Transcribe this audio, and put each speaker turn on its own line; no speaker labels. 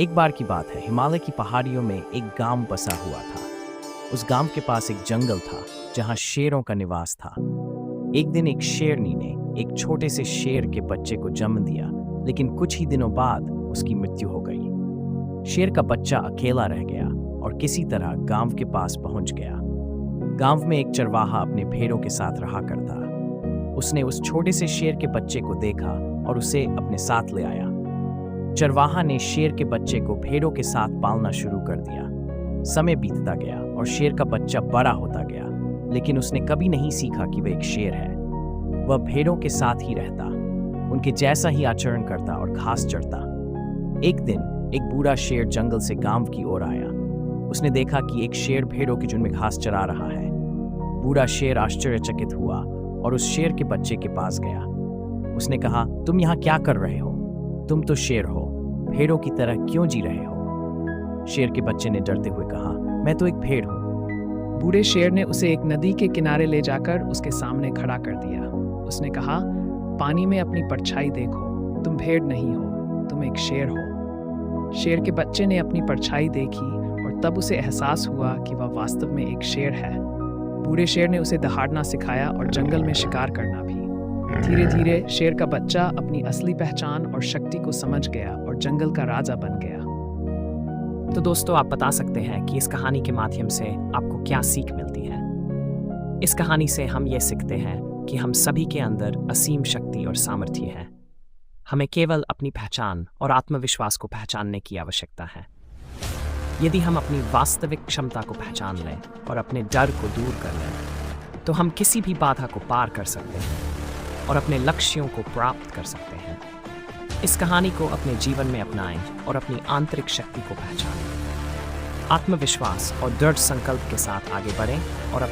एक बार की बात है, हिमालय की पहाड़ियों में एक गांव बसा हुआ था। उस गांव के पास एक जंगल था जहां शेरों का निवास था। एक दिन एक शेरनी ने एक छोटे से शेर के बच्चे को जन्म दिया, लेकिन कुछ ही दिनों बाद उसकी मृत्यु हो गई। शेर का बच्चा अकेला रह गया और किसी तरह गांव के पास पहुंच गया। गांव में एक चरवाहा अपने भेड़ों के साथ रहा करता। उसने उस छोटे से शेर के बच्चे को देखा और उसे अपने साथ ले आया। चरवाहा ने शेर के बच्चे को भेड़ों के साथ पालना शुरू कर दिया। समय बीतता गया और शेर का बच्चा बड़ा होता गया, लेकिन उसने कभी नहीं सीखा कि वह एक शेर है। वह भेड़ों के साथ ही रहता, उनके जैसा ही आचरण करता और घास चरता। एक दिन एक बूढ़ा शेर जंगल से गांव की ओर आया। उसने देखा कि एक शेर भेड़ों के झुंड में घास चरा रहा है। बूढ़ा शेर आश्चर्यचकित हुआ और उस शेर के बच्चे के पास गया। उसने कहा, तुम यहाँ क्या कर रहे हो? तुम तो शेर हो, भेड़ों की तरह क्यों जी रहे हो? शेर के बच्चे ने डरते हुए कहा, मैं तो एक भेड़ हूँ।
बूढ़े शेर ने उसे एक नदी के किनारे ले जाकर उसके सामने खड़ा कर दिया। उसने कहा, पानी में अपनी परछाई देखो, तुम भेड़ नहीं हो, तुम एक शेर हो। शेर के बच्चे ने अपनी परछाई देखी और तब उसे एहसास हुआ कि वह वास्तव में एक शेर है। बूढ़े शेर ने उसे दहाड़ना सिखाया और जंगल में शिकार करना भी। धीरे धीरे शेर का बच्चा अपनी असली पहचान और शक्ति को समझ गया और जंगल का राजा बन गया।
तो दोस्तों, आप बता सकते हैं कि इस कहानी के माध्यम से आपको क्या सीख मिलती है? इस कहानी से हम ये सीखते हैं कि हम सभी के अंदर असीम शक्ति और सामर्थ्य है। हमें केवल अपनी पहचान और आत्मविश्वास को पहचानने की आवश्यकता है। यदि हम अपनी वास्तविक क्षमता को पहचान लें और अपने डर को दूर कर लें, तो हम किसी भी बाधा को पार कर सकते हैं और अपने लक्ष्यों को प्राप्त कर सकते हैं। इस कहानी को अपने जीवन में अपनाएं और अपनी आंतरिक शक्ति को पहचानें। आत्मविश्वास और दृढ़ संकल्प के साथ आगे बढ़ें और